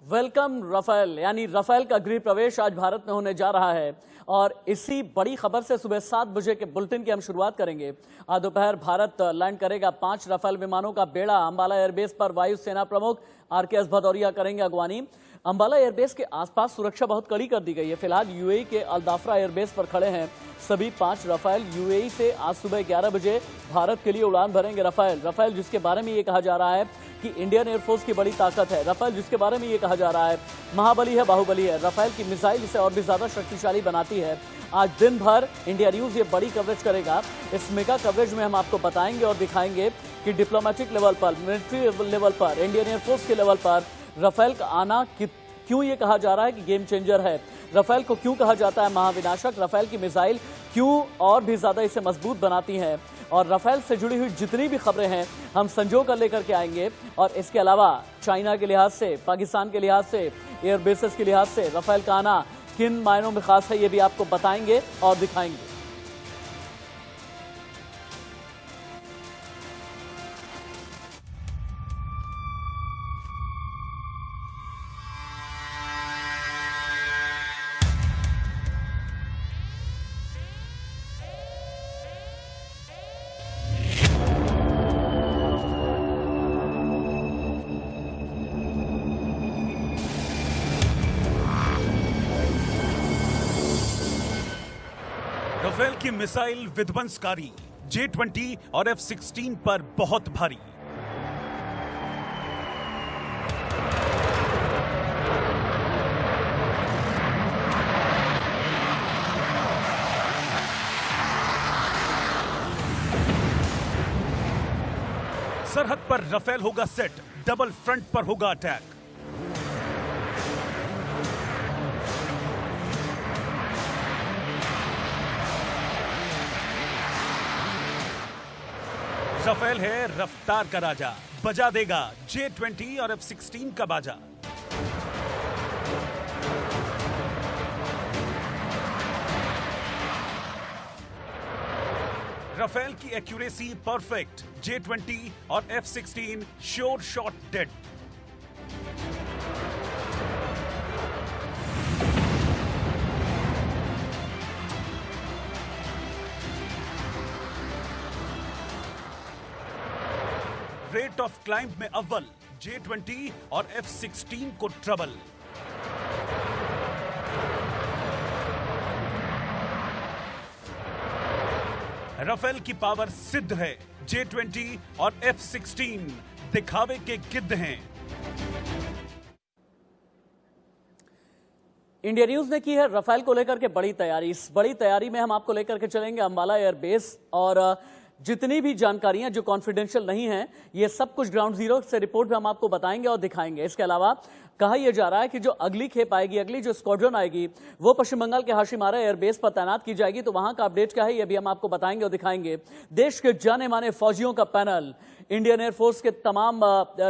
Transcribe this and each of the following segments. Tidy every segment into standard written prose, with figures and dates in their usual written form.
Welcome Rafale, यानी Rafale का गृह प्रवेश आज भारत में होने जा रहा है और इसी बड़ी खबर से सुबह 7 बजे के बुलेटिन की हम शुरुआत करेंगे। आज दोपहर भारत लैंड करेगा 5 राफेल विमानों का बेड़ा। अंबाला एयरबेस पर वायुसेना प्रमुख आरकेएस भदौरिया करेंगे अगवानी। अंबाला एयरबेस के आसपास सुरक्षा बहुत कड़ी कर दी गई है। फिलहाल यूएई के अल-दाफरा एयरबेस पर खड़े हैं सभी 5 राफेल। यूएई से आज सुबह 11 बजे भारत के लिए उड़ान भरेंगे राफेल जिसके बारे में ये कहा जा रहा है कि इंडियन एयरफोर्स की बड़ी ताकत है। राफेल जिसके बारे में ये कहा जा रहा है महाबली है, बाहुबली है। राफेल की मिसाइल इसे और भी ज्यादा शक्तिशाली बनाती है। आज दिन भर इंडिया न्यूज ये बड़ी कवरेज करेगा। इस मेगा कवरेज में हम आपको बताएंगे और दिखाएंगे कि डिप्लोमेटिक लेवल पर, मिलिट्री लेवल पर, इंडियन एयरफोर्स के लेवल पर राफेल का आना क्यों ये कहा जा रहा है कि गेम चेंजर है। राफेल को क्यों कहा जाता है महाविनाशक। राफेल की मिसाइल क्यों और भी ज्यादा इसे मजबूत बनाती है। और राफेल से जुड़ी हुई जितनी भी खबरें हैं हम संजो कर लेकर के आएंगे। और इसके अलावा चाइना के लिहाज से, पाकिस्तान के लिहाज से, एयरबेसेस के लिहाज से राफेल का आना किन मायनों में खास है ये भी आपको बताएंगे और दिखाएंगे। राफेल की मिसाइल विध्वंसकारी, J-20 और F-16 पर बहुत भारी। सरहद पर राफेल होगा सेट, डबल फ्रंट पर होगा अटैक। राफेल है रफ्तार का राजा, बजा देगा J-20 और F-16 का बाजा। राफेल की एक्यूरेसी परफेक्ट, J-20 और F-16 sure shot dead. Rate of climb में अव्वल, J-20 और F-16 को ट्रबल। राफेल की पावर सिद्ध है, J-20 और F-16 दिखावे के गिद्ध हैं। इंडिया न्यूज ने की है राफेल को लेकर के बड़ी तैयारी। इस बड़ी तैयारी में हम आपको लेकर के चलेंगे अंबाला एयरबेस और जितनी भी जानकारियां जो कॉन्फिडेंशियल नहीं हैं ये सब कुछ ग्राउंड जीरो से रिपोर्ट में हम आपको बताएंगे और दिखाएंगे। इसके अलावा कहा यह जा रहा है कि जो अगली खेप आएगी, अगली जो स्क्वाड्रन आएगी वो पश्चिम बंगाल के हाशिमारा एयरबेस पर तैनात की जाएगी। तो वहां का अपडेट क्या है ये भी हम आपको बताएंगे और दिखाएंगे। देश के जाने माने फौजियों का पैनल, इंडियन एयरफोर्स के तमाम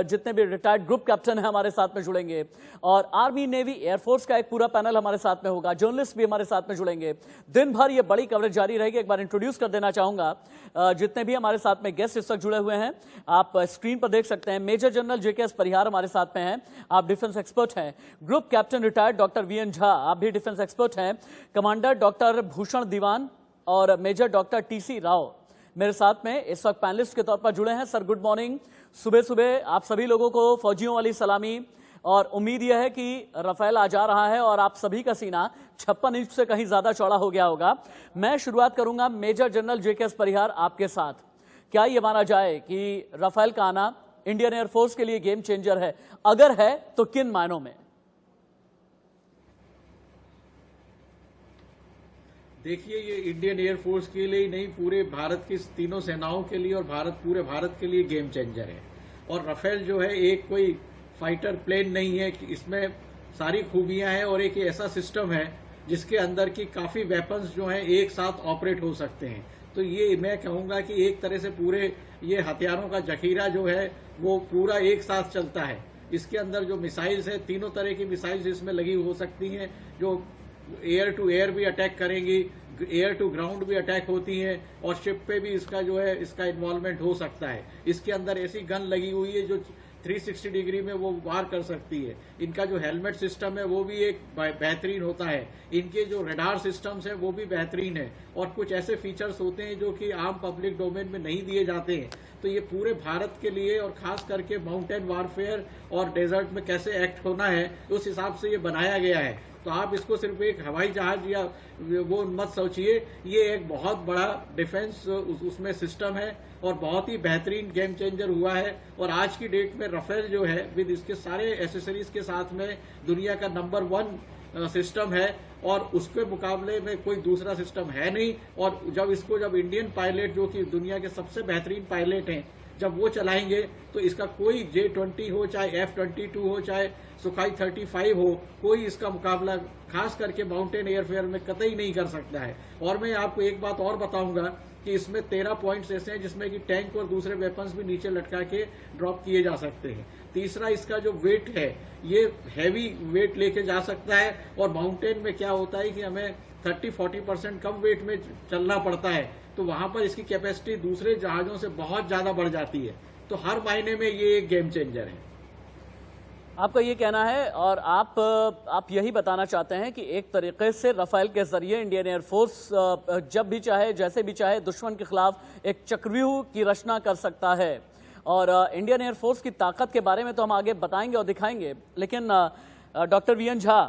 जितने भी रिटायर्ड ग्रुप कैप्टन हैं हमारे साथ में जुड़ेंगे और आर्मी, नेवी, एयरफोर्स का एक पूरा पैनल हमारे साथ में होगा। जर्नलिस्ट भी हमारे साथ में जुड़ेंगे। दिन भर ये बड़ी कवरेज जारी रहेगी। एक बार इंट्रोड्यूस कर देना चाहूंगा जितने भी हमारे साथ में गेस्ट इस वक्त जुड़े हुए हैं। आप स्क्रीन पर देख सकते हैं मेजर जनरल JKS परिहार हमारे साथ में हैं, आप डिफेंस एक्सपर्ट हैं। Group captain retired doctor VN Jha, आप भी डिफेंस एक्सपर्ट हैं। कमांडर डॉक्टर भूषण दीवान और मेजर डॉक्टर TC राव मेरे साथ में इस वक्त पैनलिस्ट के तौर पर जुड़े हैं। Sir good morning. सुबह सुबह आप सभी लोगों को फौजियों वाली सलामी और उम्मीद यह है कि राफेल आ जा रहा है और आप सभी का सीना 56 इंच से कहीं ज्यादा चौड़ा हो गया होगा। मैं शुरुआत करूंगा मेजर जनरल JKS परिहार आपके साथ। क्या यह माना जाए कि राफेल का आना इंडियन एयरफोर्स के लिए गेम चेंजर है? अगर है तो किन मायनों में? देखिए, ये इंडियन एयरफोर्स के लिए ही नहीं, पूरे भारत की तीनों सेनाओं के लिए और पूरे भारत के लिए गेम चेंजर है। और राफेल जो है एक कोई फाइटर प्लेन नहीं है, इसमें सारी खूबियां हैं और एक ऐसा सिस्टम है जिसके अंदर की काफी वेपन्स जो हैं एक साथ ऑपरेट हो सकते हैं। तो ये मैं कहूंगा कि एक तरह से पूरे ये हथियारों का जखीरा जो है वो पूरा एक साथ चलता है। इसके अंदर जो मिसाइल्स है, तीनों तरह की मिसाइल्स इसमें लगी हो सकती हैं, जो एयर टू एयर भी अटैक करेंगी, एयर टू ग्राउंड भी अटैक होती हैं और शिप पे भी इसका जो है इसका इन्वॉल्वमेंट हो सकता है। इसके अंदर ऐसी गन लगी हुई है जो 360 डिग्री में वो वार कर सकती है। इनका जो हेलमेट सिस्टम है वो भी एक बेहतरीन होता है। इनके जो रडार सिस्टम्स है वो भी बेहतरीन है और कुछ ऐसे फीचर्स होते हैं जो कि आम पब्लिक डोमेन में नहीं दिए जाते हैं। तो ये पूरे भारत के लिए और खास करके माउंटेन वारफेयर और डेजर्ट में कैसे एक्ट होना है उस हिसाब से ये बनाया गया है। तो आप इसको सिर्फ एक हवाई जहाज या वो मत सोचिए, ये एक बहुत बड़ा डिफेंस उसमें सिस्टम है और बहुत ही बेहतरीन गेम चेंजर हुआ है। और आज की डेट में राफेल जो है विद इसके सारे एसेसरीज के साथ में दुनिया का नंबर 1 सिस्टम है और उसके मुकाबले में कोई दूसरा सिस्टम है नहीं। और जब इंडियन पायलट जो कि दुनिया के सबसे बेहतरीन पायलट हैं जब वो चलाएंगे तो इसका कोई J-20 हो, चाहे F-22 हो, चाहे सुखाई 35 हो, कोई इसका मुकाबला खास करके माउंटेन एयरफेयर में कतई नहीं कर सकता है। और मैं आपको एक बात और बताऊंगा कि इसमें 13 पॉइंट्स ऐसे हैं जिसमें कि टैंक और दूसरे वेपन्स भी नीचे लटका के ड्रॉप किए जा सकते हैं। तीसरा, इसका जो वेट है ये हैवी वेट लेके जा सकता है। और माउंटेन में क्या होता है कि हमें 30-40% कम वेट में चलना पड़ता है, तो वहां पर इसकी कैपेसिटी दूसरे जहाजों से बहुत ज्यादा बढ़ जाती है। तो हर मायने में ये एक गेम चेंजर है। आपका ये कहना है और आप यही बताना चाहते हैं कि एक तरीके से राफेल के जरिए इंडियन एयरफोर्स जब भी चाहे जैसे भी चाहे दुश्मन के खिलाफ एक चक्रव्यूह की रचना कर सकता है। और इंडियन एयरफोर्स की ताकत के बारे में तो हम आगे बताएंगे और दिखाएंगे, लेकिन doctor VN Jha,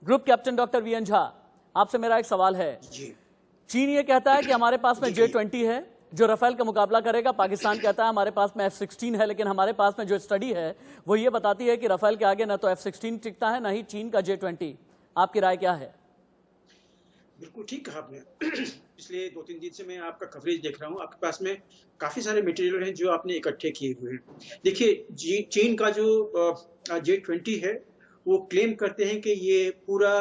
group captain doctor VN Jha, आपसे मेरा एक सवाल है। चीन ये कहता है कि हमारे पास में J-20 है जो राफेल का मुकाबला करेगा। पाकिस्तान कहता है हमारे पास में F-16 है, लेकिन हमारे पास में जो स्टडी है वो ये बताती है कि राफेल के आगे न तो F-16 टिकता है, न ही चीन का J-20। आपकी राय क्या है? बिल्कुल ठीक कहा आपने। पिछले 2-3 दिन से मैं आपका कवरेज देख रहा हूँ। आपके पास में काफी सारे मटेरियल हैं जो आपने इकट्ठे किए हुए हैं। देखिए, चीन का जो J-20 है वो क्लेम करते हैं कि ये पूरा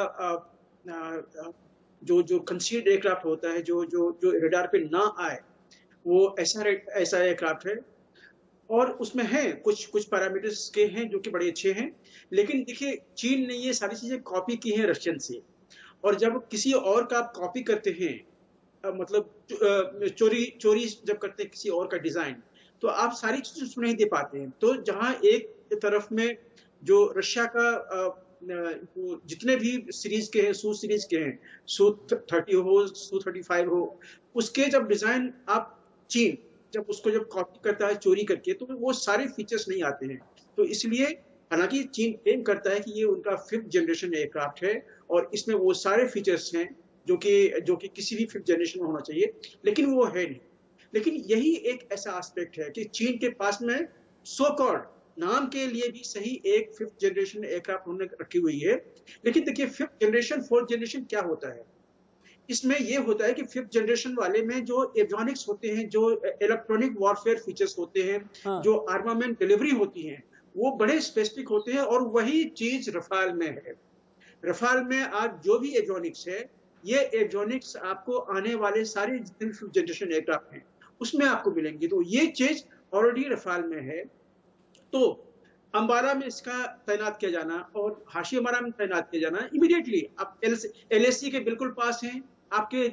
जो कंसील्ड एयरक्राफ्ट होता है, जो रडार पे ना आए, वो ऐसा एयरक्राफ्ट है। और उसमें है कुछ पैरामीटर्स के हैं जो कि बड़े अच्छे हैं। लेकिन देखिए, चीन ने ये सारी चीजें कॉपी की हैं रशियन से, और जब किसी और का आप कॉपी करते हैं, मतलब चोरी जब करते हैं किसी और का डिजाइन, तो आप सारी चीजें उसमें नहीं दे पाते हैं। तो जहां एक तरफ में जो रशिया का जितने भी सीरीज के हैं, सू सीरीज के हैं, Su-30 हो, Su-35 हो, उसके जब डिजाइन आप चीन जब कॉपी करता है चोरी करके, तो वो सारे फीचर्स नहीं आते हैं। तो इसलिए हालांकि चीन क्लेम करता है कि ये उनका 5th जनरेशन एयरक्राफ्ट है और इसमें वो सारे फीचर्स हैं जो कि किसी भी 5th जनरेशन में होना चाहिए, लेकिन वो है नहीं। लेकिन यही एक ऐसा एस्पेक्ट है कि चीन के पास में सो कॉल्ड नाम के लिए भी सही एक 5th जनरेशन एयरक्राफ्ट उन्होंने रखी हुई है। लेकिन देखिए, 5th जनरेशन 4th जनरेशन क्या होता है? इसमें यह होता है कि 5th जनरेशन वाले में जो एवियोनिक्स होते हैं, जो इलेक्ट्रॉनिक वॉरफेयर फीचर्स होते हैं, जो आर्मामेंट डिलीवरी होती है, वो बड़े स्पेसिफिक होते हैं। और वही चीज राफेल में है। राफेल में आज जो भी एवियोनिक्स है, ये एवियोनिक्स आपको आने वाले सारे जितने 5th जनरेशन एयरक्राफ्ट हैं उसमें आपको मिलेंगे। तो ये चीज ऑलरेडी राफेल में है। तो अंबाला में इसका तैनात किया जाना और हाशिमारा में तैनात किया जाना इमीडिएटली, आप LAC के बिल्कुल पास हैं, आपके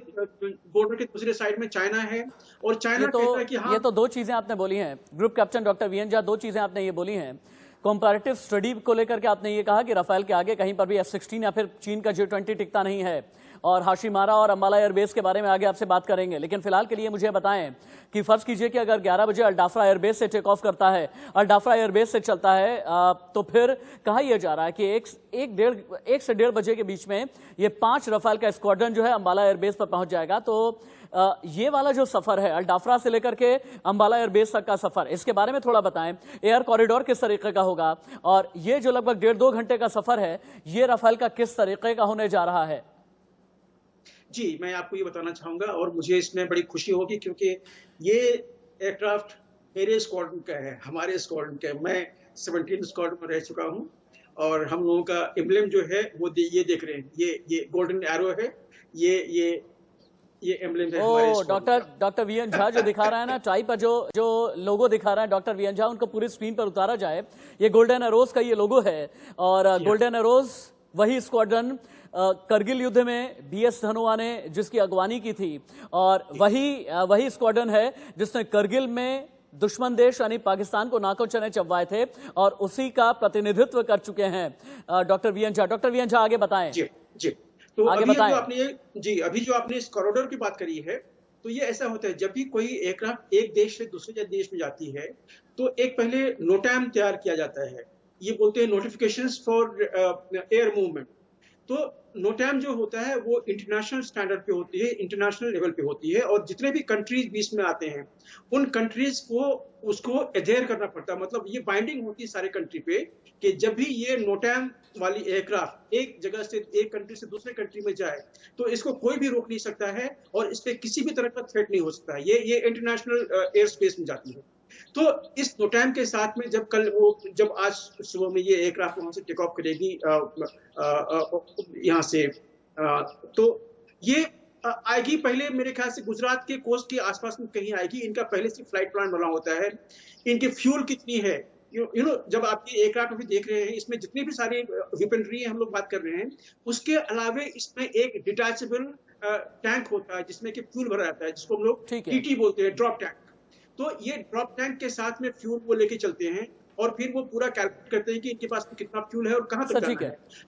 बॉर्डर के दूसरे साइड में चाइना है, और चाइना कहता है कि हाँ। ये तो 2 चीजें आपने बोली हैं, group captain doctor VN Jha, 2 चीजें आपने ये बोली हैं। कंपैरेटिव स्टडी को लेकर के आपने ये कहा कि राफेल के आगे कहीं पर भी F-16 या फिर चीन का J-20 टिकता नहीं है, और हाशिमारा और अंबाला एयरबेस के बारे में आगे आपसे बात करेंगे। लेकिन फिलहाल के लिए मुझे बताएं कि फर्ज कीजिए कि अगर 11 बजे अल्डाफ्रा एयरबेस से टेक ऑफ करता है, अल्डाफ्रा एयरबेस से चलता है, तो फिर कहा यह जा रहा है कि 1 से 1.5 बजे के बीच में ये 5 राफेल का स्क्वाड्रन जो है अंबाला एयरबेस पर पहुंच जाएगा। तो ये वाला जो सफर है अल्डाफ्रा से लेकर के अंबाला एयरबेस तक का सफर, इसके बारे में थोड़ा बताएं। एयर कॉरिडोर किस तरीके का होगा, और ये जो लगभग 1.5-2 घंटे का सफर है, ये राफेल का किस तरीके का होने जा रहा है? जी, मैं आपको ये बताना चाहूंगा, और मुझे इसमें बड़ी खुशी होगी क्योंकि ये एयरक्राफ्ट मेरे स्क्वाड्रन का है, हमारे स्क्वाड्रन का है। मैं 17 स्क्वाड्रन में रह चुका हूँ, और हम लोगों का एम्ब्लेम जो है वो ये देख रहे हैं, ये गोल्डन एरो है, ये एम्ब्लेम है हमारे स्क्वाड्रन का। डॉक्टर वीएन झा जो दिखा रहा है ना, टाई पर जो लोगो दिखा रहा है डॉक्टर वीएन झा, उनको पूरी स्क्रीन पर उतारा जाए। ये गोल्डन एरोज का ये लोगो है, और गोल्डन एरोज वही स्क्वाड्रन करगिल युद्ध में BS धनोआ ने जिसकी अगवानी की थी, और वही स्क्वाड्रन है जिसने करगिल में दुश्मन देश यानी पाकिस्तान को नाकों चने चबवाए थे और उसी का प्रतिनिधित्व कर चुके हैं doctor V N Jha. Doctor V N Jha आगे बताएं। जी जी, तो आगे अभी बताएं। अभी जो आपने इस कॉरिडोर की बात करी है, तो ये ऐसा होता है जब भी कोई एयरक्राफ्ट एक देश से दूसरे देश में जाती है तो एक पहले नोटैम तैयार किया जाता है, ये बोलते हैं नोटिफिकेशंस फॉर एयर मूवमेंट। तो नोटैम जो होता है वो इंटरनेशनल स्टैंडर्ड पे होती है, इंटरनेशनल लेवल पे होती है, और जितने भी कंट्रीज बीच में आते हैं उन कंट्रीज को उसको अडेयर करना पड़ता है। मतलब ये बाइंडिंग होती है सारे कंट्री पे कि जब भी ये नोटैम वाली एयरक्राफ्ट एक जगह से एक कंट्री से दूसरे कंट्री में जाए तो इसको कोई भी रोक नहीं सकता है और इस पे किसी भी तरह का थ्रेट नहीं हो सकता है। ये इंटरनेशनल एयर स्पेस में जाती है। तो इस नोटैम के साथ में जब आज सुबह में ये एयरक्राफ्ट वहां से टेक ऑफ करेगी यहाँ से, तो ये आएगी पहले मेरे ख्याल से गुजरात के कोस्ट के आसपास में कहीं आएगी। इनका पहले से फ्लाइट प्लान बना होता है, इनकी फ्यूल कितनी है, यू नो जब आप ये एयरक्राफ्ट अभी देख रहे हैं इसमें जितनी भी सारी वेपनरी हम लोग बात कर रहे हैं, उसके अलावे इसमें एक डिटैचेबल टैंक होता है जिसमें कि फ्यूल भरा जाता है, जिसको हम लोग टीटी बोलते हैं, ड्रॉप टैंक। तो ये ड्रॉप टैंक के साथ में फ्यूल वो लेके चलते हैं और फिर वो पूरा कैलकुलेट करते हैं कि इनके पास कितना फ्यूल है और कहां तक जाना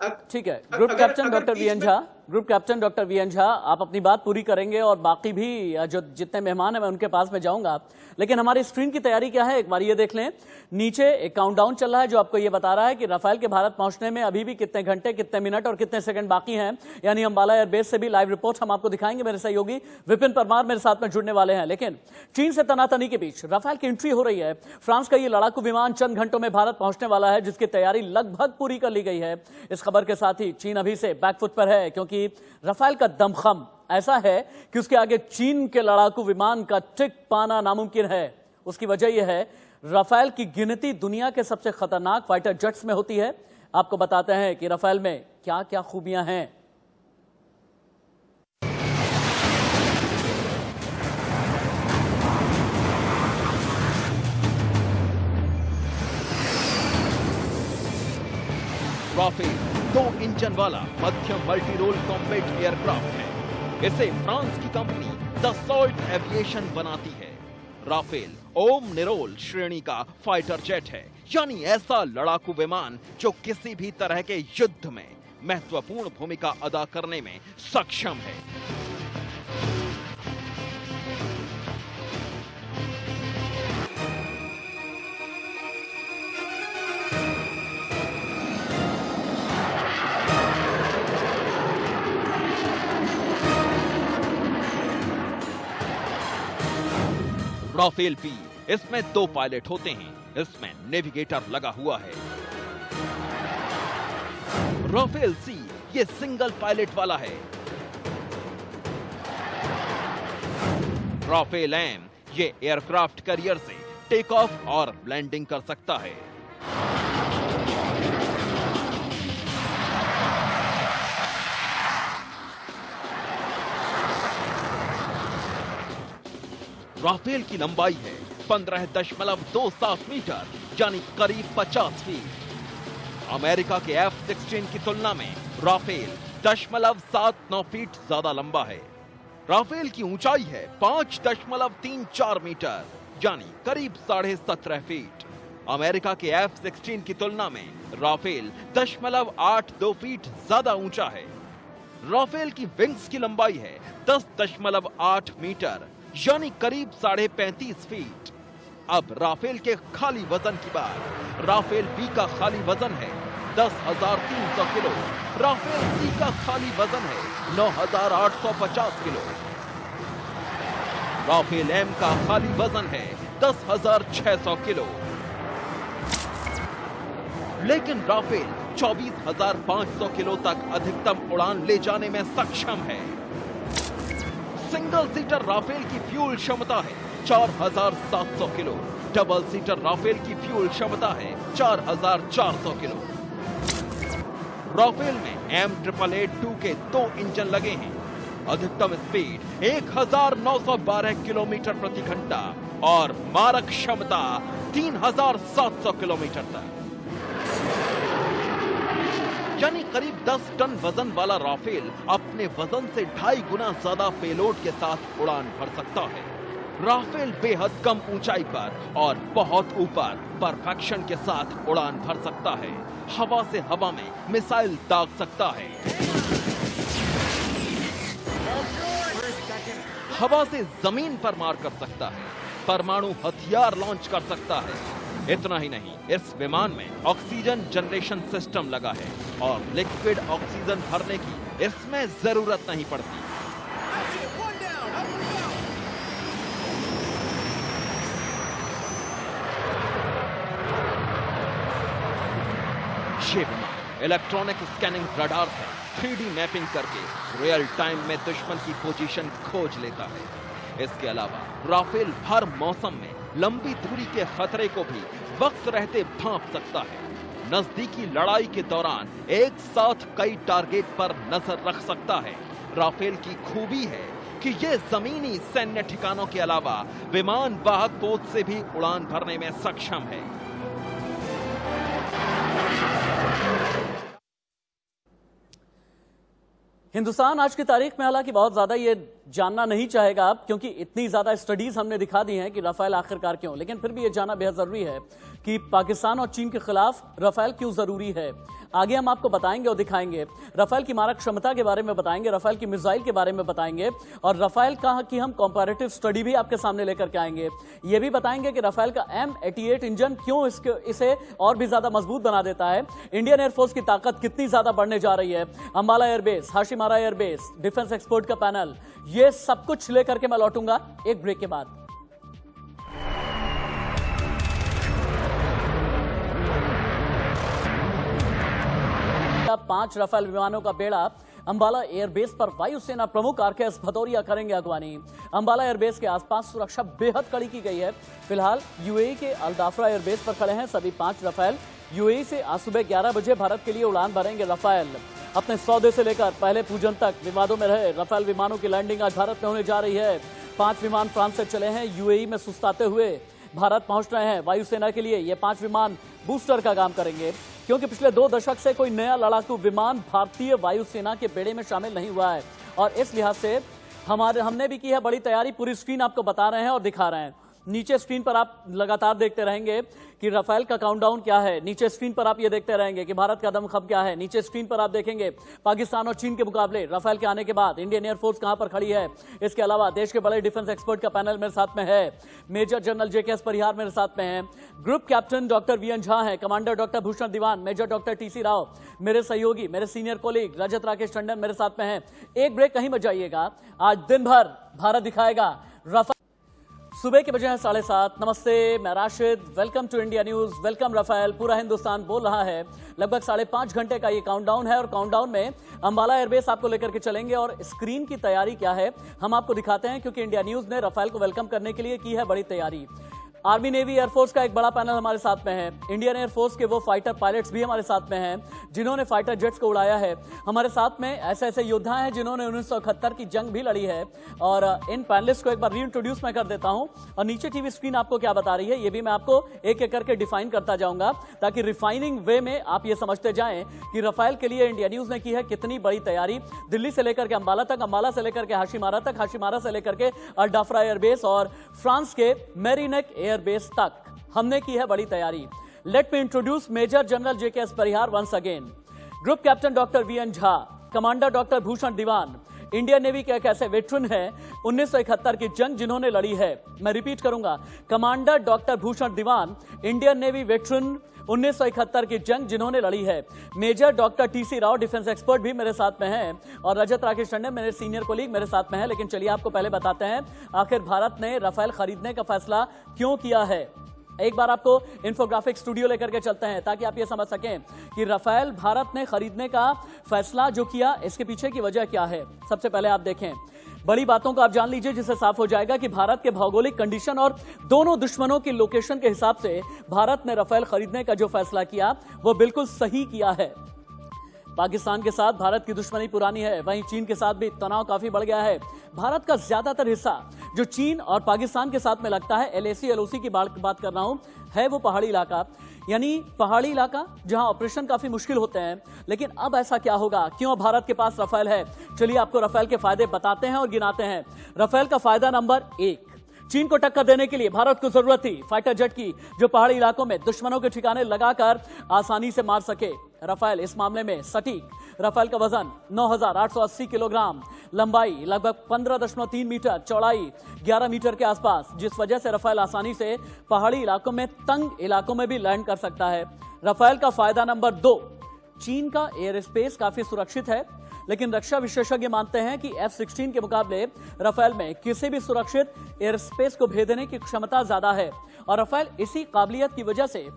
है। ठीक है, group captain doctor V N Jha, group captain doctor V N Jha, आप अपनी बात पूरी करेंगे और बाकी भी जो जितने मेहमान हैं मैं उनके पास में जाऊंगा, लेकिन हमारी स्क्रीन की तैयारी क्या है एक बार ये देख लें। नीचे एक काउंटडाउन चल रहा है जो आपको ये बता रहा है कि राफेल के भारत पहुंचने में अभी भी कितने घंटे, कितने मिनट और कितने सेकंड बाकी हैं। यानी अंबाला एयरबेस से भी लाइव रिपोर्ट हम आपको दिखाएंगे। मेरे सहयोगी विपिन परमार मेरे साथ में जुड़ने वाले हैं। लेकिन चीन से तनातनी के बीच राफेल की एंट्री हो रही है। फ्रांस का ये लड़ाकू विमान चंद घंटों में भारत पहुंचने वाला है, जिसकी तैयारी लगभग पूरी कर ली गई है। इस खबर के साथ ही चीन अभी से बैकफुट पर है, क्योंकि राफेल का दमखम ऐसा है कि उसके आगे चीन के लड़ाकू विमान का टिक पाना नामुमकिन है। उसकी वजह यह है राफेल की गिनती दुनिया के सबसे खतरनाक फाइटर जेट्स में होती है। आपको बताते हैं कि राफेल में क्या क्या खूबियां हैं। राफेल 2 इंजन वाला मध्यम मल्टी रोल कॉम्बैट एयरक्राफ्ट है। इसे फ्रांस की कंपनी दसॉल्ट एविएशन बनाती है। राफेल ओम निरोल श्रेणी का फाइटर जेट है, यानी ऐसा लड़ाकू विमान जो किसी भी तरह के युद्ध में महत्वपूर्ण भूमिका अदा करने में सक्षम है। राफेल पी, इसमें 2 पायलट होते हैं। इसमें नेविगेटर लगा हुआ है। राफेल सी ये सिंगल पायलट वाला है। राफेल एम ये एयरक्राफ्ट कैरियर से टेक ऑफ और लैंडिंग कर सकता है। राफेल की लंबाई है 15.27 मीटर, यानी करीब 50 फीट। अमेरिका के F-16 की तुलना में राफेल 0.79 फीट ज्यादा लंबा है। राफेल की ऊंचाई है 5.34 मीटर, यानी करीब 17.5 फीट। अमेरिका के F-16 की तुलना में राफेल 0.82 फीट ज्यादा ऊंचा है। राफेल की विंग्स की लंबाई है 10.8 मीटर, यानी करीब 35.5 फीट। अब राफेल के खाली वजन की बात। राफेल बी का खाली वजन है 10,300 किलो। राफेल सी का खाली वजन है 9,850 किलो। राफेल एम का खाली वजन है 10,600 किलो। लेकिन राफेल 24,500 किलो तक अधिकतम उड़ान ले जाने में सक्षम है। सिंगल सीटर राफेल की फ्यूल क्षमता है 4,700 किलो। डबल सीटर राफेल की फ्यूल क्षमता है 4,400 किलो। राफेल में M882 के 2 इंजन लगे हैं। अधिकतम स्पीड 1,912 किलोमीटर प्रति घंटा और मारक क्षमता 3,700 किलोमीटर तक, यानी करीब 10 टन वजन वाला राफेल अपने वजन से 2.5 गुना ज्यादा पेलोड के साथ उड़ान भर सकता है। राफेल बेहद कम ऊंचाई पर और बहुत ऊपर परफेक्शन के साथ उड़ान भर सकता है। हवा से हवा में मिसाइल दाग सकता है, हवा से जमीन पर मार कर सकता है, परमाणु हथियार लॉन्च कर सकता है। इतना ही नहीं, इस विमान में ऑक्सीजन जनरेशन सिस्टम लगा है और लिक्विड ऑक्सीजन भरने की इसमें जरूरत नहीं पड़ती। ये विमान इलेक्ट्रॉनिक स्कैनिंग रडार से 3D मैपिंग करके रियल टाइम में दुश्मन की पोजीशन खोज लेता है। इसके अलावा राफेल हर मौसम में लंबी दूरी के खतरे को भी वक्त रहते भांप सकता है। नजदीकी लड़ाई के दौरान एक साथ कई टारगेट पर नजर रख सकता है। राफेल की खूबी है कि ये जमीनी सैन्य ठिकानों के अलावा विमान वाहक पोत से भी उड़ान भरने में सक्षम है। हिंदुस्तान आज की तारीख में हालांकि बहुत ज्यादा ये जानना नहीं चाहेगा अब, क्योंकि इतनी ज्यादा स्टडीज हमने दिखा दी हैं कि राफेल आखिरकार क्यों, लेकिन फिर भी ये जानना बेहद जरूरी है कि पाकिस्तान और चीन के खिलाफ राफेल क्यों जरूरी है। आगे हम आपको बताएंगे और दिखाएंगे, राफेल की मारक क्षमता के बारे में बताएंगे, राफेल की मिसाइल के बारे में बताएंगे और राफेल की हम कंपैरेटिव स्टडी भी आपके सामने लेकर के आएंगे। ये भी बताएंगे कि राफेल का M88 इंजन क्यों इसे और भी ज्यादा मजबूत बना देता है, इंडियन एयरफोर्स की ताकत कितनी ज्यादा बढ़ने जा रही है, Ambala airbase, Hasimara airbase, defence expert का पैनल, ये सब कुछ लेकर के मैं लौटूंगा एक ब्रेक के बाद। पांच राफेल विमानों का बेड़ा अंबाला एयरबेस पर वायुसेना प्रमुख RKS भदौरिया करेंगे अगवानी। अंबाला एयरबेस के आसपास सुरक्षा बेहद कड़ी की गई है। फिलहाल UAE के अल-दाफरा एयरबेस पर खड़े हैं सभी 5 राफेल। UAE से आज सुबह 11 बजे भारत के लिए उड़ान भरेंगे राफेल। अपने सौदे से लेकर पहले पूजन तक विवादों में रहे राफेल विमानों की लैंडिंग आज भारत में होने जा रही है। 5 विमान फ्रांस से चले हैं, UAE में सुस्ताते हुए भारत पहुंच रहे हैं। वायुसेना के लिए ये 5 विमान बूस्टर का काम करेंगे, क्योंकि पिछले 2 दशक से कोई नया लड़ाकू विमान भारतीय वायुसेना के बेड़े में शामिल नहीं हुआ है और इस लिहाज से हमने भी की है बड़ी तैयारी। पूरी स्क्रीन आपको बता रहे हैं और दिखा रहे हैं। नीचे स्क्रीन पर आप लगातार देखते रहेंगे कि राफेल का काउंटडाउन क्या है, नीचे स्क्रीन पर आप ये देखते रहेंगे कि भारत का दमखम क्या है, नीचे स्क्रीन पर आप देखेंगे पाकिस्तान और चीन के मुकाबले राफेल के आने के बाद इंडियन एयरफोर्स कहां पर खड़ी है। इसके अलावा देश के बड़े डिफेंस एक्सपर्ट का पैनल मेरे साथ में है। मेजर जनरल JKS परिहार मेरे साथ में है, group captain doctor VN Jha है, कमांडर डॉक्टर भूषण दीवान, मेजर डॉक्टर TC राव मेरे सहयोगी, मेरे सीनियर कोलीग रजत राकेश टंडन मेरे साथ में है। एक ब्रेक कहीं मत जाइएगा, आज दिन भर भारत दिखाएगा राफेल। सुबह के बजे हैं 7:30। नमस्ते, मैं Rashid, welcome to India News, welcome Rafale. पूरा हिंदुस्तान बोल रहा है। लगभग 5.5 घंटे का ये काउंटडाउन है और काउंटडाउन में अंबाला एयरबेस आपको लेकर के चलेंगे और स्क्रीन की तैयारी क्या है हम आपको दिखाते हैं, क्योंकि इंडिया न्यूज ने राफेल को वेलकम करने के लिए की है बड़ी तैयारी। आर्मी नेवी एयरफोर्स का एक बड़ा पैनल हमारे साथ में है। इंडियन एयरफोर्स के वो फाइटर पायलट्स भी हमारे साथ में हैं जिन्होंने फाइटर जेट्स को उड़ाया है। हमारे साथ में ऐसे ऐसे योद्धा हैं जिन्होंने 1971 की जंग भी लड़ी है। और इन पैनलिस्ट को एक बार रीइंट्रोड्यूस मैं कर देता हूं और नीचे टीवी स्क्रीन आपको क्या बता रही है ये भी मैं आपको एक एक करके डिफाइन करता जाऊंगा, ताकि रिफाइनिंग वे में आप ये समझते जाएं कि राफेल के लिए इंडिया न्यूज ने की है कितनी बड़ी तैयारी। दिल्ली से लेकर के अंबाला तक, अंबाला से लेकर के हाशिमारा तक, हाशिमारा से लेकर के अल-दाफरा एयरबेस और फ्रांस के मेरीनेक एयरबेस तक हमने की है बड़ी तैयारी। Let me introduce major general JKS Parihar once again, group captain doctor VN Jha, commander doctor Bhushan दीवान, इंडियन नेवी के एक ऐसे वेटरन है 1971 की जंग जिन्होंने लड़ी है। मैं रिपीट करूंगा, कमांडर डॉक्टर भूषण दीवान, इंडियन नेवी वेटरन 1971 की जंग जिन्होंने लड़ी है। Major doctor TC Rao, defence expert भी मेरे साथ में हैं और रजत राकेश टंडन मेरे सीनियर कोलीग मेरे साथ में हैं। लेकिन चलिए आपको पहले बताते हैं आखिर भारत ने राफेल खरीदने का फैसला क्यों किया है। एक बार आपको इंफोग्राफिक स्टूडियो लेकर के चलते हैं ताकि आप ये समझ सकें कि राफेल भारत ने खरीदने का फैसला जो किया इसके पीछे की वजह क्या है। सबसे पहले आप देखें, बड़ी बातों को आप जान लीजिए जिससे साफ हो जाएगा कि भारत के भौगोलिक कंडीशन और दोनों दुश्मनों की लोकेशन के हिसाब से भारत ने राफेल खरीदने का जो फैसला किया वो बिल्कुल सही किया है। पाकिस्तान के साथ भारत की दुश्मनी पुरानी है, वहीं चीन के साथ भी तनाव काफी बढ़ गया है। भारत का ज्यादातर हिस्सा जो चीन और पाकिस्तान के साथ में लगता है, LAC LOC की बात कर रहा हूं, है वो पहाड़ी इलाका, यानी पहाड़ी इलाका जहां ऑपरेशन काफी मुश्किल होते हैं। लेकिन अब ऐसा क्या होगा, क्यों भारत के पास राफेल है? चलिए आपको राफेल के फायदे बताते हैं और गिनाते हैं। राफेल का फायदा नंबर 1, चीन को टक्कर देने के लिए भारत को जरूरत थी फाइटर जेट की, जो पहाड़ी इलाकों में दुश्मनों के ठिकाने लगाकर आसानी से मार सके। राफेल इस मामले में सटीक। राफेल का वजन 9,880 किलोग्राम, लंबाई लगभग 15.3 मीटर, चौड़ाई 11 मीटर के आसपास, जिस वजह से राफेल आसानी से पहाड़ी इलाकों में, तंग इलाकों में भी लैंड कर सकता है। राफेल का फायदा नंबर 2, चीन का एयर स्पेस काफी सुरक्षित है, लेकिन रक्षा विशेषज्ञ मानते हैं कि F-16 के मुकाबले राफेल में किसी भी सुरक्षित एयर स्पेस को भेदने की क्षमता ज्यादा है, और राफेल इसी काबिलियत की वजह से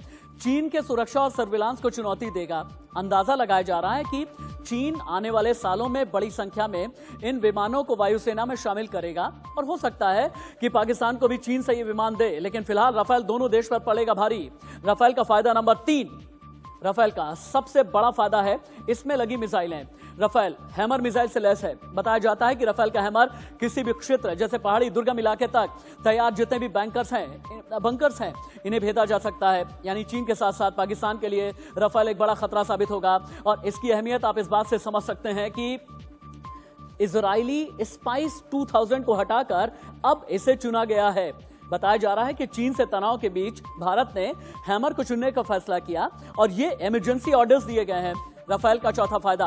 चीन के सुरक्षा और सर्विलांस को चुनौती देगा। अंदाजा लगाया जा रहा है कि चीन आने वाले सालों में बड़ी संख्या में इन विमानों को वायुसेना में शामिल करेगा, और हो सकता है कि पाकिस्तान को भी चीन से ये विमान दे, लेकिन फिलहाल राफेल दोनों देश पर पड़ेगा भारी। राफेल का फायदा नंबर 3, राफेल का सबसे बड़ा फायदा है इसमें लगी मिसाइलें। राफेल हैमर मिसाइल से लैस है। बताया जाता है कि राफेल का हैमर किसी भी क्षेत्र जैसे पहाड़ी दुर्गम इलाके तक तैयार जितने भी बंकर्स हैं इन्हें भेजा जा सकता है। यानी चीन के साथ साथ पाकिस्तान के लिए राफेल एक बड़ा खतरा साबित होगा, और इसकी अहमियत आप इस बात से समझ सकते हैं कि इजरायली स्पाइस 2000 को हटाकर अब इसे चुना गया है। बताया जा रहा है कि चीन से तनाव के बीच भारत ने हैमर को चुनने का फैसला किया, और ये इमरजेंसी ऑर्डर्स दिए गए हैं। राफेल का चौथा फायदा,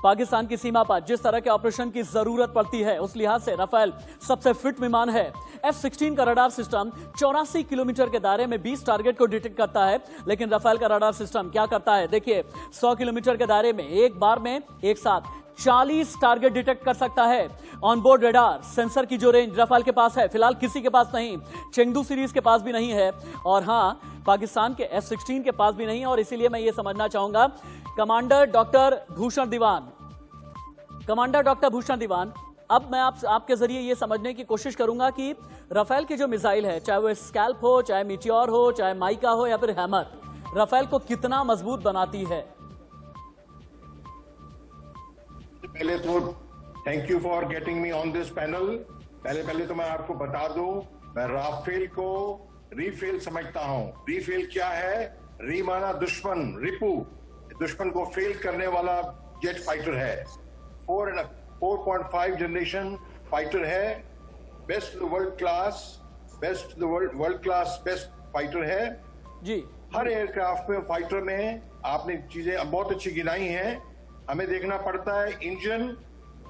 पाकिस्तान की सीमा पर जिस तरह के ऑपरेशन की जरूरत पड़ती है उस लिहाज से राफेल सबसे फिट विमान है। F-16 का रडार सिस्टम 84 किलोमीटर के दायरे में 20 टारगेट को डिटेक्ट करता है, लेकिन राफेल का रडार सिस्टम क्या करता है देखिए, 100 किलोमीटर के दायरे में एक बार में एक साथ 40 टारगेट डिटेक्ट कर सकता है। ऑनबोर्ड रडार सेंसर की जो रेंज राफेल के पास है, फिलहाल किसी के पास नहीं, चेंगडू सीरीज के पास भी नहीं है, और हां, पाकिस्तान के F-16 के पास भी नहीं। और इसीलिए मैं ये समझना चाहूंगा कमांडर डॉक्टर भूषण दीवान, अब मैं आपके जरिए ये समझने की कोशिश करूंगा कि राफेल की जो मिसाइल है, चाहे वो स्कैल्प हो, चाहे मीटियोर हो, चाहे माइका हो या फिर हैमर, राफेल को कितना मजबूत बनाती है। पहले तो thank you for getting me on this panel. पहले तो मैं आपको बता दूं, मैं राफेल को रीफेल समझता हूं। रीफेल क्या है? री माना दुश्मन, रिपू, दुश्मन को फेल करने वाला जेट फाइटर है। 4.5 जनरेशन फाइटर है, best world class best fighter है जी। हर एयरक्राफ्ट में, फाइटर में आपने चीजें बहुत अच्छी गिनाई हैं। हमें देखना पड़ता है engine,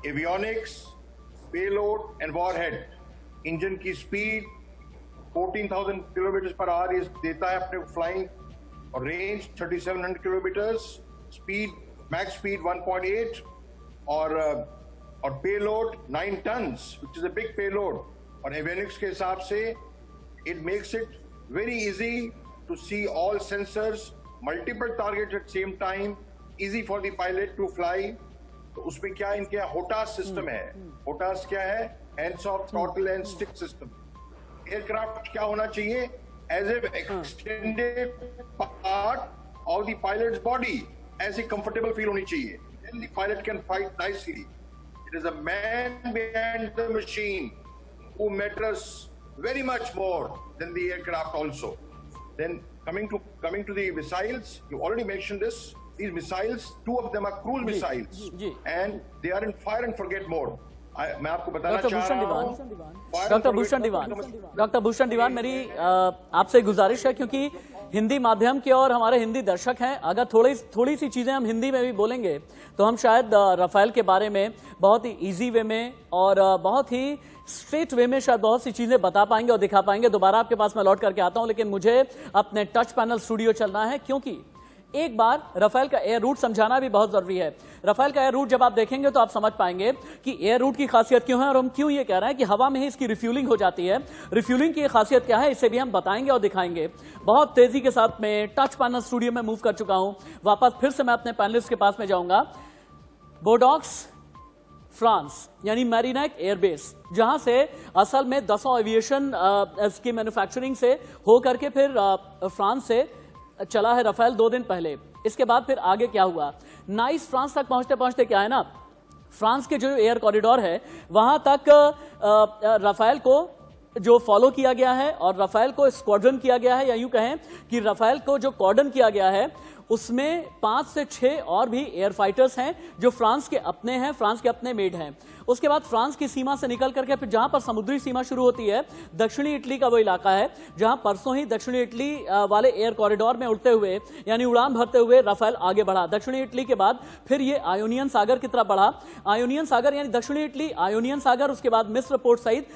avionics, payload and warhead. Engine की स्पीड 14,000 किलोमीटर पर आवर देता है अपने फ्लाइंग, और range 3700 kilometre, speed max speed 1.8, और payload 9 tons, which is a big payload. और एवियोनिक्स के हिसाब से it makes it very easy to see all sensors, multiple target at same time, easy for the pilot to fly. तो उसमें क्या इनके होटास system है। होटास क्या है? Hands off throttle and stick system. Aircraft क्या होना चाहिए? As a extended part of the pilot's body, ऐसी कंफर्टेबल फील होनी चाहिए। Then the pilot can fight nicely. It is a man behind the machine who matters very much more than the aircraft also. Then coming to the missiles, you already mentioned this. These missiles, 2 of them are cruise missiles, and they are in fire and forget mode. मैं आपको बताना चाह रहा हूं, doctor Bhushan दीवान, मेरी आपसे गुजारिश है, क्योंकि हिंदी माध्यम के और हमारे हिंदी दर्शक हैं, अगर थोड़ी सी चीजें हम हिंदी में भी बोलेंगे तो हम शायद राफेल के बारे में बहुत ही इजी वे में और बहुत ही स्ट्रेट वे में शायद बहुत सी चीजें बता पाएंगे और दिखा पाएंगे। दोबारा आपके पास मैं लौट करके आता हूं, लेकिन मुझे अपने टच पैनल स्टूडियो चलना है, क्योंकि एक बार राफेल का एयर रूट समझाना भी बहुत जरूरी है। राफेल का एयर रूट जब आप देखेंगे तो आप समझ पाएंगे कि एयर रूट की खासियत क्यों है, और हम क्यों ये कह रहे हैं कि हवा में ही इसकी रिफ्यूलिंग हो जाती है। रिफ्यूलिंग की खासियत क्या है, इसे भी हम बताएंगे और दिखाएंगे। बहुत तेजी के साथ में टच पैनल स्टूडियो में मूव कर चुका हूं। वापस फिर से मैं अपने पैनलिस्ट के पास में जाऊंगा। बोर्डॉक्स फ्रांस यानी मैरीनेक एयरबेस, जहां से असल में दसों एविएशन की मैन्युफैक्चरिंग से होकर के फिर फ्रांस से चला है राफेल 2 दिन पहले। इसके बाद फिर आगे क्या हुआ, नाइस फ्रांस तक पहुंचते पहुंचते क्या है ना, फ्रांस के जो एयर कॉरिडोर है वहां तक राफेल को जो फॉलो किया गया है और राफेल को स्क्वाड्रन किया गया है, या यूं कहें कि राफेल को जो कॉर्डन किया गया है उसमें 5 से 6 और भी एयर फाइटर्स हैं जो फ्रांस के अपने हैं, फ्रांस के अपने मेड हैं। उसके बाद फ्रांस की सीमा से निकल करके फिर जहां पर समुद्री सीमा शुरू होती है, दक्षिणी इटली का वो इलाका है जहां परसों ही दक्षिणी इटली वाले एयर कॉरिडोर में उड़ते हुए यानी उड़ान भरते हुए राफेल आगे बढ़ा। दक्षिणी इटली के बाद फिर ये आयोनियन सागर की तरफ बढ़ा। आयोनियन सागर यानी दक्षिणी इटली, आयोनियन सागर, उसके बाद मिस्र, पोर्ट सईद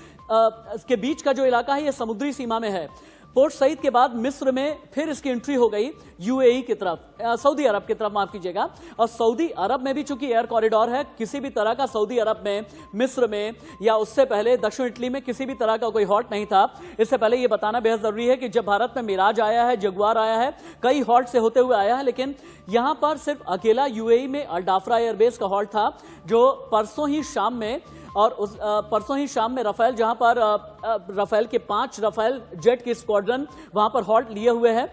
के बीच का जो इलाका है ये समुद्री सीमा में है। पोर्ट सईद के बाद मिस्र में फिर इसकी एंट्री हो गई यूएई की तरफ, सऊदी अरब की तरफ, माफ कीजिएगा। और सऊदी अरब में भी चूंकि एयर कॉरिडोर है, किसी भी तरह का सऊदी अरब में, मिस्र में या उससे पहले दक्षिण इटली में किसी भी तरह का कोई हॉल्ट नहीं था। इससे पहले यह बताना बेहद जरूरी है कि जब भारत में मिराज आया है, जगुआर आया है, कई हॉल्ट से होते हुए आया है, लेकिन यहां पर सिर्फ अकेला यूएई में अल्डाफ्रा एयरबेस का हॉल्ट था जो परसों ही शाम में, और उस परसों ही शाम में राफेल, जहां पर राफेल के 5 राफेल जेट की स्क्वाड्रन वहां पर हॉल्ट लिए हुए है।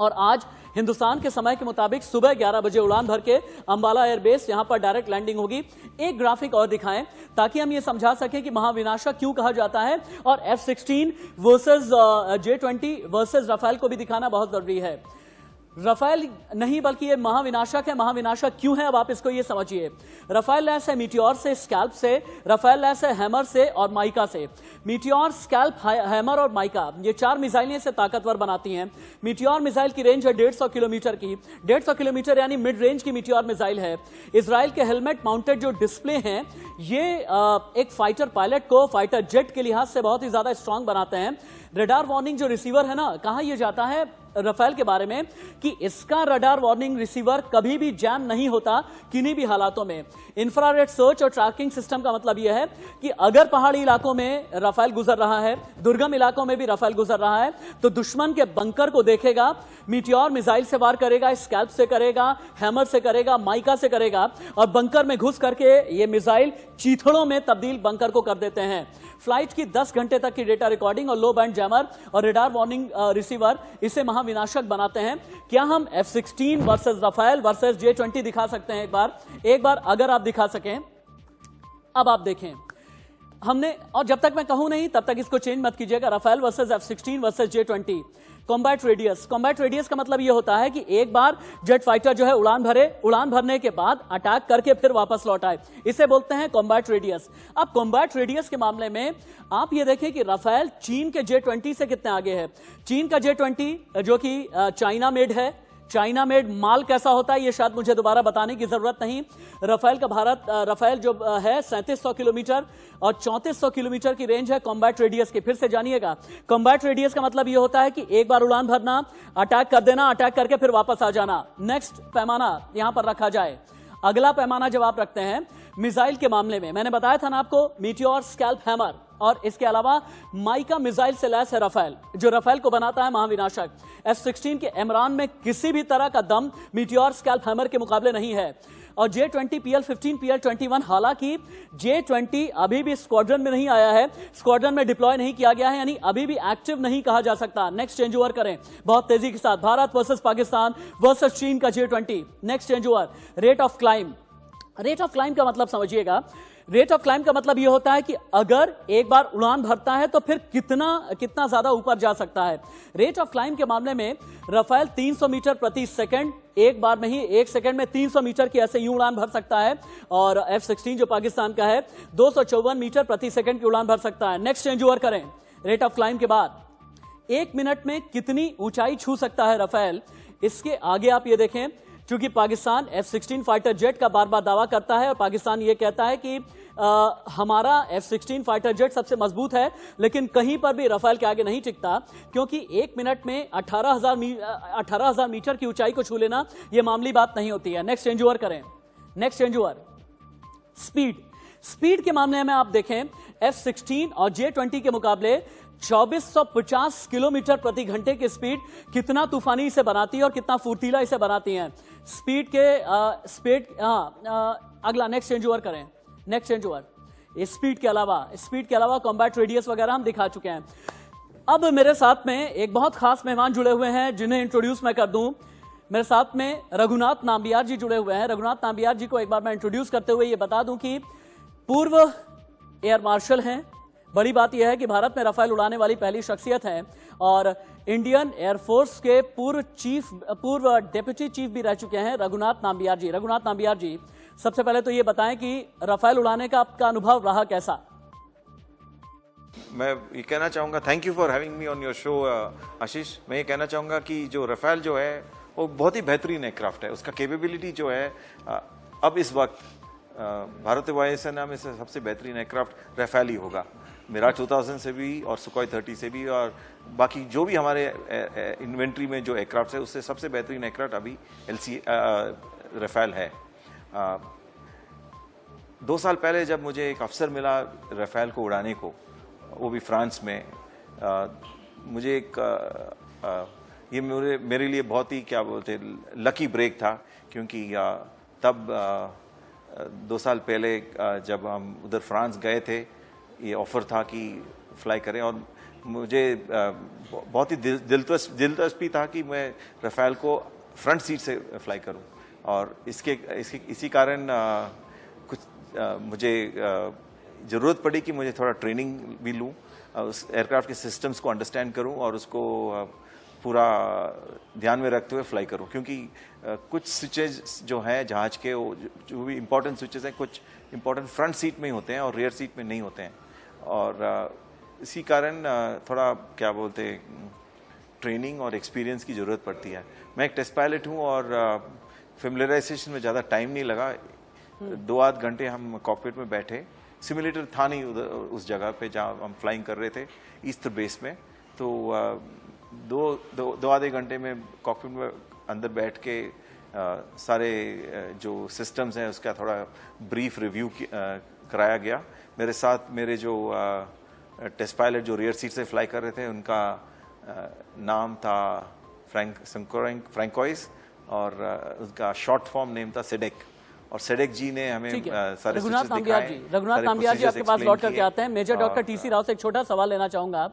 और आज हिंदुस्तान के समय के मुताबिक सुबह 11 बजे उड़ान भर के अंबाला एयरबेस यहां पर डायरेक्ट लैंडिंग होगी। एक ग्राफिक और दिखाएं ताकि हम ये समझा सकें कि महाविनाशक क्यों कहा जाता है, और F-16 versus J-20 versus Rafale को भी दिखाना बहुत जरूरी है। राफेल नहीं बल्कि ये महाविनाशक है। महाविनाशक क्यों है, अब आप इसको ये समझिए। राफेल लैस है मीटियोर से, स्कैल्प से। राफेल लैस है हैमर से और माइका से। मीटियोर, स्कैल्प, हैमर और माइका, ये 4 मिसाइलें इसे ताकतवर बनाती हैं। मीटियोर मिसाइल की रेंज है 150 किलोमीटर की। 150 किलोमीटर यानी मिड रेंज की मीटियोर मिसाइल है। इजराइल के हेलमेट माउंटेड जो डिस्प्ले हैं ये एक फाइटर पायलट को फाइटर जेट के लिहाज से बहुत ही ज्यादा स्ट्रांग बनाते हैं। रडार वार्निंग जो रिसीवर है ना, कहा यह जाता है राफेल के बारे में कि इसका रडार वार्निंग रिसीवर कभी भी जैम नहीं होता किन्हीं भी हालातों में। इंफ्रारेड सर्च और ट्रैकिंग सिस्टम का मतलब यह है कि अगर पहाड़ी इलाकों में राफेल गुजर रहा है, दुर्गम इलाकों में भी राफेल गुजर रहा है, तो दुश्मन के बंकर को देखेगा, मीटियोर मिसाइल से वार करेगा, स्कैल्प से करेगा, हैमर से करेगा, माइका से करेगा, और बंकर में घुस करके ये मिसाइल चीथड़ों में तब्दील बंकर को कर देते हैं। फ्लाइट की 10 घंटे तक की डेटा रिकॉर्डिंग और लो बैंड जैमर और रडार वार्निंग रिसीवर इसे महाविनाशक बनाते हैं। क्या हम F-16 versus Rafale versus J-20 दिखा सकते हैं एक बार अगर आप दिखा सकें। अब आप देखें हमने, और जब तक मैं कहूं नहीं तब तक इसको चेंज मत कीजिएगा। Rafale versus F-16 versus J-20। Combat radius, combat radius का मतलब यह होता है कि एक बार जेट फाइटर जो है उड़ान भरे, उड़ान भरने के बाद अटैक करके फिर वापस लौट आए, इसे बोलते हैं कॉम्बैट रेडियस। अब कॉम्बैट रेडियस के मामले में आप ये देखें कि राफेल चीन के J-20 से कितने आगे है। चीन का J-20 जो कि चाइना मेड है, चाइना मेड माल कैसा होता है ये शायद मुझे दोबारा बताने की जरूरत नहीं। राफेल का राफेल जो है 3700 किलोमीटर और 3400 किलोमीटर की रेंज है कॉम्बैट रेडियस की। फिर से जानिएगा, कॉम्बैट रेडियस का मतलब ये होता है कि एक बार उड़ान भरना, अटैक कर देना, अटैक करके फिर वापस आ जाना। नेक्स्ट पैमाना यहां पर रखा जाए। अगला पैमाना जब आप रखते हैं मिसाइल के मामले में, मैंने बताया था ना आपको, मीटियोर, स्कैल्प, हैमर, और इसके अलावा माइका मिसाइल से लैस है राफेल, जो राफेल को बनाता है महाविनाशक। F-16 के इमरान में किसी भी तरह का दम मीटियोर, स्कैल्प, हैमर के मुकाबले नहीं है। और J-20, PL-15, PL-21, हालांकि J-20 अभी भी स्क्वाड्रन में नहीं आया है, स्क्वाड्रन में डिप्लॉय नहीं किया गया है, यानी अभी भी एक्टिव नहीं कहा जा सकता। नेक्स्ट चेंज ओवर करें बहुत तेजी के साथ। भारत वर्सेस पाकिस्तान वर्सेस चीन का J-20। Next change over, rate of climb. Rate of climb का मतलब समझिएगा। रेट ऑफ क्लाइम का मतलब यह होता है कि अगर एक बार उड़ान भरता है तो फिर कितना ज्यादा ऊपर जा सकता है। रेट ऑफ क्लाइम के मामले में राफेल 300 मीटर प्रति सेकंड, एक बार में ही 1 सेकंड में 300 मीटर की ऐसे यूं उड़ान भर सकता है, और F-16 जो पाकिस्तान का है 254 मीटर प्रति सेकंड की उड़ान भर सकता है। नेक्स्ट चेंज ओवर करें। रेट ऑफ क्लाइम के बाद 1 मिनट में कितनी ऊंचाई छू सकता है राफेल, इसके आगे आप ये देखें। क्योंकि पाकिस्तान F-16 फाइटर जेट का बार बार दावा करता है और पाकिस्तान ये कहता है कि हमारा F-16 फाइटर जेट सबसे मजबूत है, लेकिन कहीं पर भी राफेल के आगे नहीं टिकता, क्योंकि 1 मिनट में 18,000 मीटर की ऊंचाई को छू लेना यह मामूली बात नहीं होती है। नेक्स्ट चेंज ओवर करें। नेक्स्ट चेंज ओवर, स्पीड के मामले में आप देखें F-16 और J-20 के मुकाबले 2450 किलोमीटर प्रति घंटे की स्पीड कितना तूफानी इसे बनाती है और कितना फुर्तीला इसे बनाती है। अगला नेक्स्ट चेंज ओवर करें। नेक्स्ट चेंज ओवर, स्पीड के अलावा कॉम्बैट रेडियस वगैरह हम दिखा चुके हैं। अब मेरे साथ में एक बहुत खास मेहमान जुड़े हुए हैं जिन्हें इंट्रोड्यूस मैं कर दूं। मेरे साथ में रघुनाथ नाम्बियार जी जुड़े हुए हैं। रघुनाथ नाम्बियार जी को एक बार मैं इंट्रोड्यूस करते हुए ये बता दूं कि पूर्व एयर मार्शल हैं, बड़ी बात यह है कि भारत में राफेल उड़ाने वाली पहली शख्सियत है और इंडियन एयरफोर्स के पूर्व डेप्यूटी चीफ भी रह चुके हैं रघुनाथ नाम्बियार जी। रघुनाथ नाम्बियार जी, सबसे पहले तो ये बताएं कि राफेल उड़ाने का आपका अनुभव रहा कैसा? मैं ये कहना चाहूँगा, thank you for having me on your show Ashish. मैं ये कहना चाहूँगा कि जो राफेल जो है वो बहुत ही बेहतरीन एयरक्राफ्ट है। उसका कैपेबिलिटी जो है अब इस वक्त भारतीय वायुसेना में से सबसे बेहतरीन एयरक्राफ्ट राफेल ही होगा। मिराज 2000 से भी और सुखोई 30 से भी और बाकी जो भी हमारे इन्वेंट्री में जो एयरक्राफ्ट है उससे सबसे बेहतरीन एयरक्राफ्ट अभी राफेल है। 2 साल पहले जब मुझे एक अवसर मिला राफेल को उड़ाने को, वो भी फ्रांस में, मुझे एक ये मेरे लिए बहुत ही क्या बोलते लकी ब्रेक था, क्योंकि तब 2 साल पहले जब हम उधर फ्रांस गए थे, ये ऑफर था कि फ्लाई करें और मुझे बहुत ही दिलचस्पी था कि मैं राफेल को फ्रंट सीट से फ्लाई करूं और इसी कारण कुछ मुझे ज़रूरत पड़ी कि मुझे थोड़ा ट्रेनिंग भी लूं, उस एयरक्राफ्ट के सिस्टम्स को अंडरस्टैंड करूं और उसको पूरा ध्यान में रखते हुए फ्लाई करूं, क्योंकि कुछ स्विचेज जो हैं जहाज के, जो भी इंपॉर्टेंट स्विचेज हैं, कुछ इंपॉर्टेंट फ्रंट सीट में ही होते हैं और रियर सीट में नहीं होते हैं और इसी कारण थोड़ा क्या बोलते ट्रेनिंग और एक्सपीरियंस की ज़रूरत पड़ती है। मैं एक टेस्ट पायलट हूं और फेमिलराइजेशन में ज़्यादा टाइम नहीं लगा। 2-8 घंटे हम कॉकपिट में बैठे, सिमुलेटर था नहीं उधर उस जगह पे जहाँ हम फ्लाइंग कर रहे थे ईस्ट बेस में, तो 2 आधे घंटे में कॉकपिट में अंदर बैठ के सारे जो सिस्टम्स हैं उसका थोड़ा ब्रीफ रिव्यू कराया गया। मेरे साथ मेरे जो टेस्ट पायलट जो रियर सीट से फ्लाई कर रहे थे उनका नाम था फ्रैंकोइस और उसका शॉर्ट फॉर्म नेम था सेडेक, और सेडेक जी ने हमें सारे रघुनाथ नाम्बियार जी आपके पास लौट करके आते हैं। मेजर डॉक्टर टीसी राव से एक छोटा सवाल लेना चाहूंगा।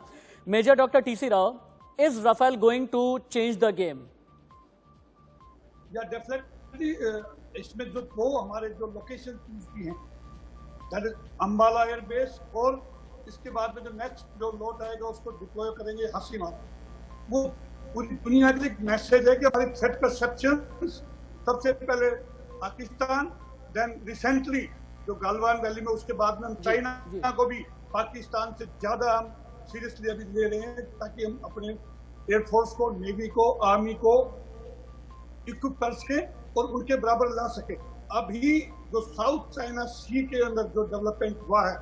Major doctor TC Rao, is Rafale going to change the game? या डेफिनेटली इसमें जो 2 हमारे जो लोकेशन चूज की हैं, that is Ambala air base और इसके बाद में जो नेक्स्ट जो लोट आएगा उसको डिप्लॉय करेंगे हसीना। वो पूरी दुनिया के लिए एक मैसेज है कि हमारी थ्रेट परसेप्शन सबसे पहले पाकिस्तान, देन रिसेंटली जो गालवान वैली में, उसके बाद में हम चाइना को भी पाकिस्तान से ज्यादा हम सीरियसली अभी ले रहे हैं, ताकि हम अपने एयरफोर्स को, नेवी को, आर्मी को इक्विप कर सके और उनके बराबर ला सके। अभी जो साउथ चाइना सी के अंदर जो डेवलपमेंट हुआ है,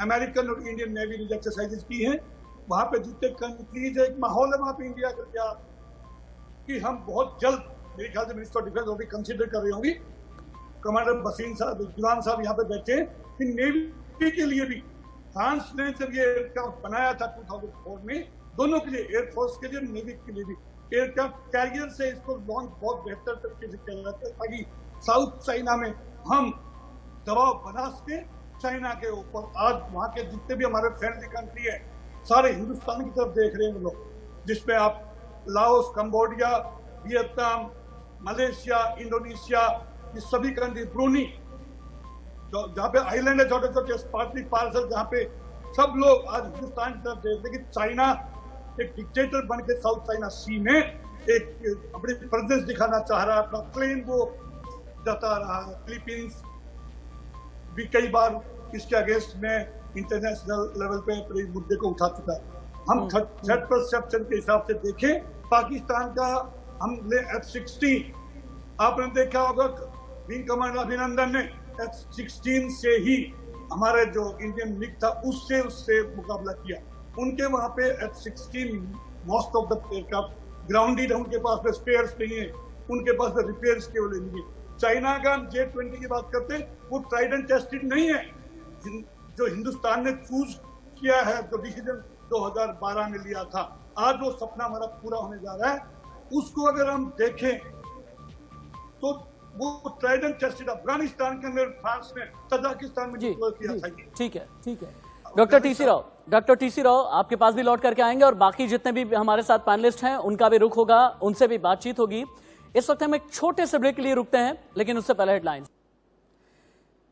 अमेरिकन और इंडियन नेवी ने एक्सरसाइजेस की हैं, वहां पे जितने कंट्रीज है, एक माहौल है वहां पे इंडिया का क्या कि हम बहुत जल्द, मेरे ख्याल से मिनिस्टर ऑफ डिफेंस वो भी कंसिडर कर रही होंगी, कमांडर बसीन साहब, जुलान साहब यहाँ पे बैठे, कि नेवी के लिए भी फ्रांस ने जब ये एयरक्राफ्ट बनाया था 2004 में, दोनों के लिए, एयरफोर्स के लिए, नेवी के लिए भी, एयरक्राफ्ट कैरियर से इसको लॉन्च बहुत बेहतर तरीके से किया जाता है, ताकि साउथ चाइना में हम दबाव बना सके चाइना के ऊपर। आज वहाँ के जितने भी हमारे फ्रेंडली कंट्री है, सारे हिंदुस्तान की तरफ देख रहे हैं वो लोग, जिसपे आप Laos, Cambodia, Vietnam, Malaysia, Indonesia, ये सभी कंट्री, ब्रूनी, जहाँ पे आइलैंड है छोटे छोटे स्पार्टली पार्सल, जहाँ पे सब लोग आज हिंदुस्तान की तरफ देख रहे हैं कि चाइना एक डिक्टेटर बन के साउथ चाइना सी में एक अपनी प्रेजेंस दिखाना चाह रहा है, अपना प्लेन वो जता रहा है। फिलीपींस भी कई बार इसके अगेंस्ट में इंटरनेशनल लेवल पे अपने मुद्दे को उठा चुका है। हम थ्रेट परसेप्शन के हिसाब से देखें, पाकिस्तान का हमने F-16, आपने देखा होगा विंग कमांडर अभिनंदन ने F-16 से ही हमारे जो इंडियन मिग था उससे मुकाबला किया। उनके वहां पे F-16 most of the aircraft grounded है, उनके पास में स्पेयर्स नहीं है, उनके पास में रिपेयर्स केवल नहीं है। चाइना का हम J-20 की बात करते हैं, वो ट्राइड एंड टेस्टेड नहीं है। जो हिंदुस्तान ने चूज किया है, जो डिसीजन 2012 में लिया था, आज वो सपना हमारा पूरा होने जा रहा है। उसको अगर हम देखें तो वो ट्राइड एंड टेस्टेड अफगानिस्तान के अंदर फ्रांस ने, तजाकिस्तान में डिप्लॉय किया था। ठीक है। डॉक्टर टीसी राव आपके पास भी लौट करके आएंगे और बाकी जितने भी हमारे साथ पैनलिस्ट हैं उनका भी रुख होगा, उनसे भी बातचीत होगी। इस वक्त हम एक छोटे से ब्रेक के लिए रुकते हैं, लेकिन उससे पहले हेडलाइंस।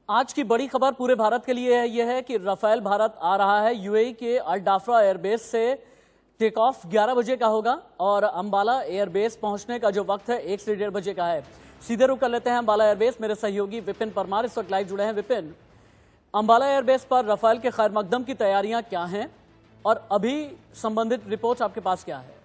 आज की बड़ी खबर पूरे भारत के लिए है यह है कि राफेल भारत आ रहा है। यूएई के अल डाफरा एयरबेस से टेक ऑफ 11 बजे का होगा और अंबाला एयरबेस पहुंचने का जो वक्त है 1 से 1.5 बजे का है। सीधे रुक कर लेते हैं अंबाला एयरबेस। मेरे सहयोगी विपिन परमार इस वक्त लाइव जुड़े हैं। विपिन, अंबाला एयरबेस पर राफेल के खैर मकदम की तैयारियां क्या हैं और अभी संबंधित रिपोर्ट आपके पास क्या है?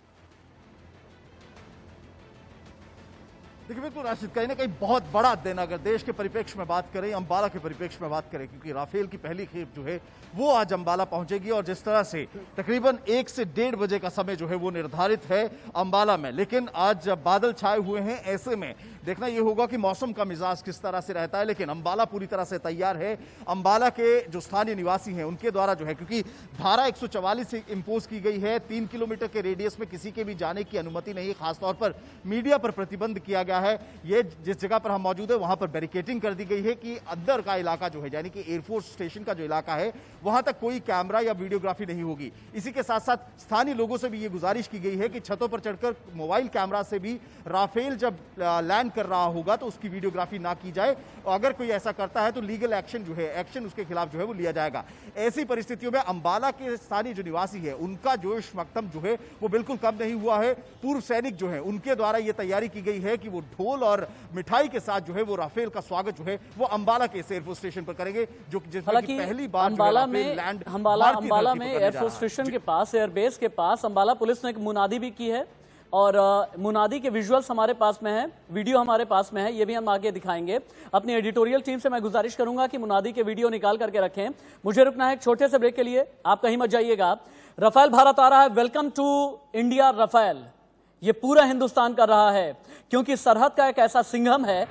देखिए बिल्कुल राशिद, कहीं ना कहीं बहुत बड़ा दिन अगर देश के परिप्रेक्ष्य में बात करें, अंबाला के परिप्रेक्ष्य में बात करें, क्योंकि राफेल की पहली खेप जो है वो आज अंबाला पहुंचेगी और जिस तरह से तकरीबन 1 से 1.5 बजे का समय जो है वो निर्धारित है अंबाला में, लेकिन आज बादल छाए हुए हैं। ऐसे में देखना यह होगा कि मौसम का मिजाज किस तरह से रहता है, लेकिन अंबाला पूरी तरह से तैयार है। अंबाला के जो स्थानीय निवासी हैं उनके द्वारा जो है, क्योंकि धारा 144 से इंपोज की गई है, 3 किलोमीटर के रेडियस में किसी के भी जाने की अनुमति नहीं है। खासतौर पर मीडिया पर प्रतिबंध किया गया है। ये जिस जगह पर हम मौजूद है वहां पर बैरिकेडिंग कर दी गई है कि अंदर का इलाका जो है, यानी कि एयरफोर्स स्टेशन का जो इलाका है, वहां तक कोई कैमरा या वीडियोग्राफी नहीं होगी। इसी के साथ साथ स्थानीय लोगों से भी ये गुजारिश की गई है कि छतों पर चढ़कर मोबाइल कैमरा से भी राफेल जब लैंड कर रहा होगा तो उसकी वीडियोग्राफी ना की जाए, और अगर कोई ऐसा करता है तो लीगल एक्शन जो है, एक्शन उसके खिलाफ जो है वो लिया जाएगा। ऐसी परिस्थितियों में अंबाला के स्थानीय जो निवासी है उनका जोश मकदम जो है वो बिल्कुल कम नहीं हुआ है। पूर्व सैनिक जो है उनके द्वारा ये तैयारी की गई है कि वो ढोल और मिठाई के साथ जो है वो राफेल का स्वागत जो है वो अंबाला के एयरफोर्स स्टेशन पर करेंगे, जो जिसमें पहली बार अंबाला में एयरफोर्स स्टेशन के पास, एयरबेस के पास अंबाला पुलिस ने एक मुनादी भी की है और मुनादी के विजुअल्स हमारे पास में है, वीडियो हमारे पास में है, ये भी हम आगे दिखाएंगे। अपनी एडिटोरियल टीम से मैं गुजारिश करूंगा कि मुनादी के वीडियो निकाल करके रखें। मुझे रुकना है एक छोटे से ब्रेक के लिए, आप कहीं मत जाइएगा। राफेल भारत आ रहा है, वेलकम टू इंडिया राफेल। ये पूरा हिंदुस्तान कर रहा है क्योंकि सरहद का एक ऐसा सिंघम है